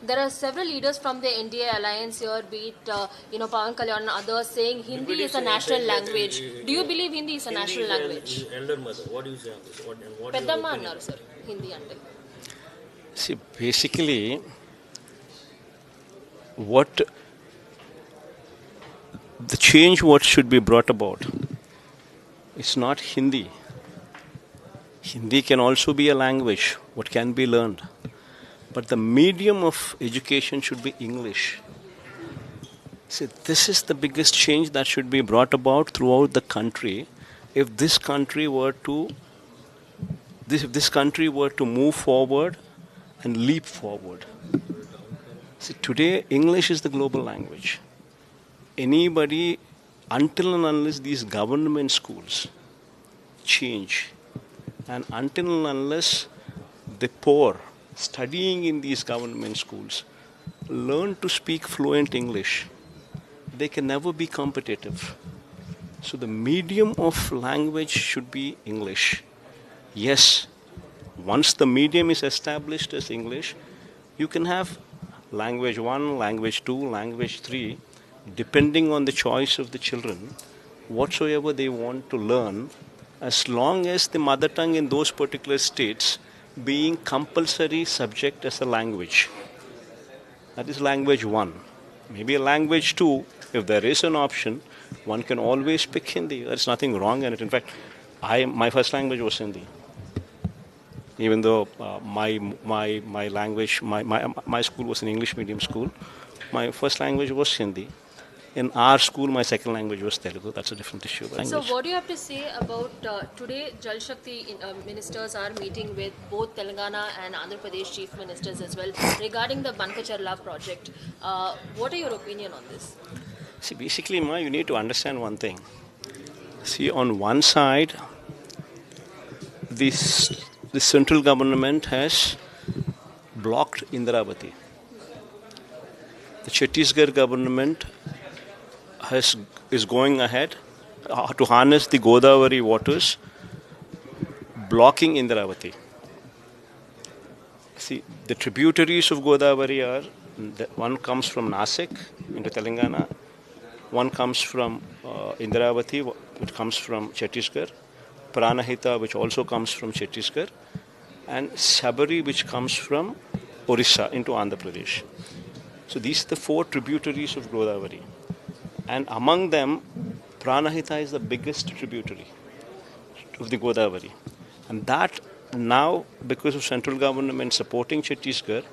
There are several leaders from the NDA alliance here, be it Pawan Kalyan and others, saying Hindi is a national language. Do you believe Hindi is a national language? Elder mother, what do you say on this? What Peddamma annaru sir, Hindi ante. See, basically, what the change what should be brought about, it's not Hindi. Hindi can also be a language, what can be learned. But the medium of education should be English. See, this is the biggest change that should be brought about throughout the country. If this country were to move forward and leap forward. See, today English is the global language. Anybody, until and unless these government schools change, and until and unless the poor studying in these government schools learn to speak fluent English, they can never be competitive. So the medium of language should be English. Yes, once the medium is established as English, you can have language 1, language 2, language 3, depending on the choice of the children, whatsoever they want to learn, as long as the mother tongue in those particular states being compulsory subject as a language. That is language 1. Maybe a language 2, if there is an option, one can always pick Hindi. There's nothing wrong in it. In fact, my first language was Hindi. Even though my language, my school was an English medium school, my first language was Hindi. In our school, my second language was Telugu. That's a different issue. So what do you have to say about today Jal Shakti ministers are meeting with both Telangana and Andhra Pradesh chief ministers as well regarding the 𝗼𝗺𝗃𝗃 project. What are your opinion on this? See, basically, you need to understand one thing. See, on one side, the central government has blocked Indravati. The Chhattisgarh government is going ahead to harness the Godavari waters, blocking Indravati. See, the tributaries of Godavari are, one comes from Nasik into Telangana, one comes from Indravati, which comes from Chhattisgarh, Pranahita, which also comes from Chhattisgarh, and Sabari, which comes from Orissa into Andhra Pradesh. So these are the 4 tributaries of Godavari. And among them, Pranahita is the biggest tributary of the Godavari. And that now, because of central government supporting Chhattisgarh,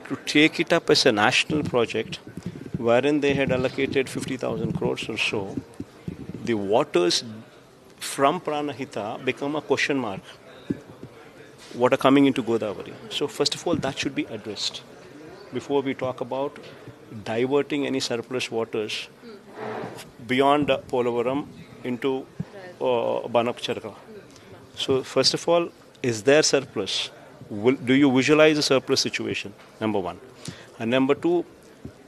to take it up as a national project, wherein they had allocated 50,000 crores or so, the waters from Pranahita become a question mark. What are coming into Godavari? So first of all, that should be addressed before we talk about diverting any surplus waters beyond Polavaram into 𝗼𝗺𝗃𝗃𝗃. So first of all, is there surplus? Do you visualize a surplus situation? Number 1. And number 2,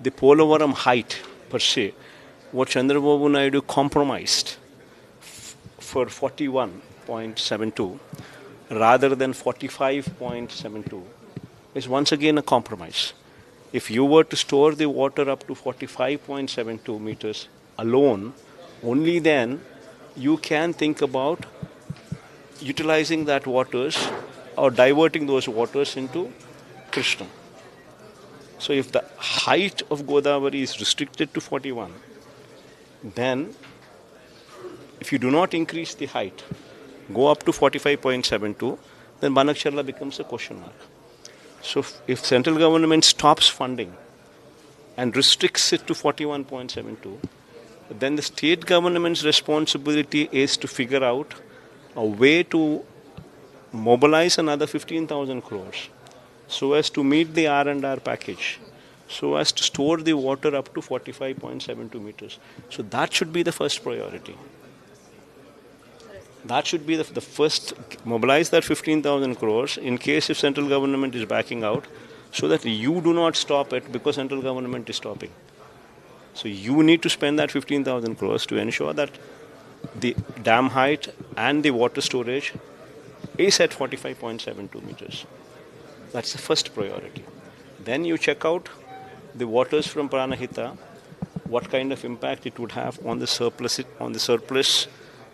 the Polavaram height per se, what Chandrababu Naidu compromised for 41.72 rather than 45.72 is once again a compromise. If you were to store the water up to 45.72 meters alone, only then you can think about utilizing that waters or diverting those waters into Krishna. So if the height of Godavari is restricted to 41, then if you do not increase the height, go up to 45.72, then 𝗼𝗺𝗃𝗃𝗃 becomes a question mark. So if central government stops funding and restricts it to 41.72, then the state government's responsibility is to figure out a way to mobilize another 15,000 crores so as to meet the R&R package, so as to store the water up to 45.72 meters. So that should be the first priority. That should be the first, mobilize that 15,000 crores in case if central government is backing out, so that you do not stop it because central government is stopping. So you need to spend that 15,000 crores to ensure that the dam height and the water storage is at 45.72 meters. That's the first priority. Then you check out the waters from Pranahita, what kind of impact it would have on the surplus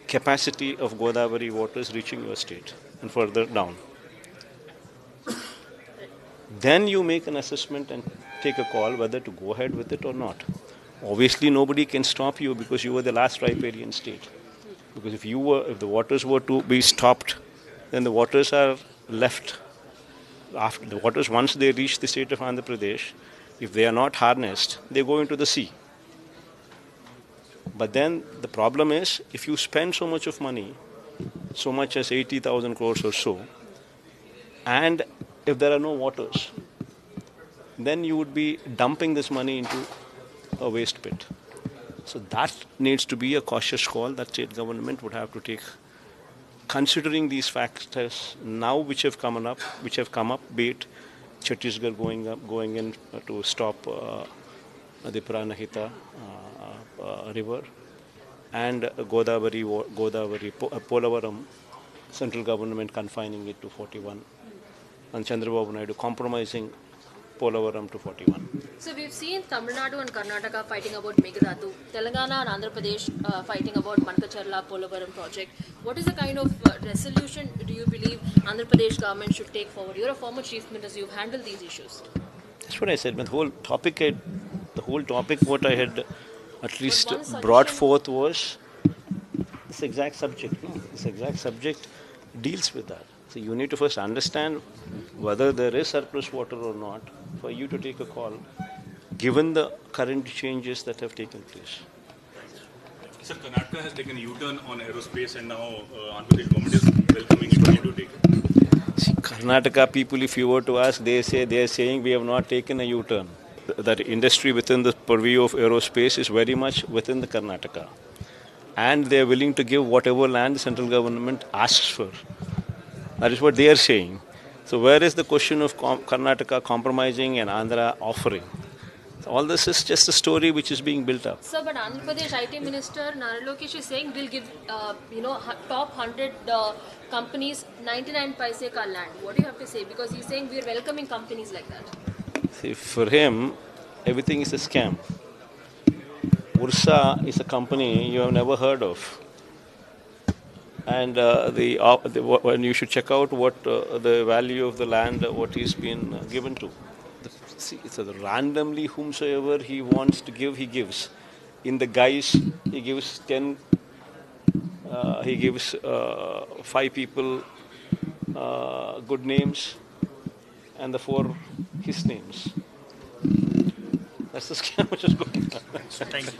capacity of Godavari waters reaching your state and further down. Then you make an assessment and take a call whether to go ahead with it or not. Obviously, nobody can stop you because you were the last riparian state. Because if the waters were to be stopped, then the waters are left. After the waters, once they reach the state of Andhra Pradesh, if they are not harnessed, they go into the sea. But then the problem is, if you spend so much of money, so much as 80,000 crores or so, and if there are no waters, then you would be dumping this money into a waste pit. So that needs to be a cautious call that state government would have to take, considering these factors now which have come up, be it Chhattisgarh going in to stop the Pranahita river, and Godavari, Polavaram, central government confining it to 41, and Chandrababu Naidu compromising Polavaram to 41. So we've seen Tamil Nadu and Karnataka fighting about Meghdadu, Telangana and Andhra Pradesh fighting about Mankacherla Polavaram project. What is the kind of resolution do you believe Andhra Pradesh government should take forward? You're a former chief minister, you've handled these issues. That's what I said. But the whole topic what I had at least brought forth was this exact subject. No? This exact subject deals with that. So you need to first understand whether there is surplus water or not for you to take a call, given the current changes that have taken place. Sir, Karnataka has taken a U-turn on aerospace and now Andhra Pradesh government is welcoming it. What do you take it? See, Karnataka people, if you were to ask, they are saying we have not taken a U-turn. That industry within the purview of aerospace is very much within the Karnataka. And they are willing to give whatever land the central government asks for. That is what they are saying. So where is the question of Karnataka compromising and Andhra offering? So all this is just a story which is being built up. Sir, but Andhra Pradesh IT Minister Nara Lokesh is saying we'll give top 100 companies 99 paise ka land. What do you have to say? Because he's saying we're welcoming companies like that. See, for him, everything is a scam. Ursa is a company you have never heard of. And when you should check out what the value of the land, what he's been given to. So randomly, whomsoever he wants to give, he gives. In the guise, he gives 10. He gives 5 people good names, and the 4 his names. That's the scam which is going on. Thank you.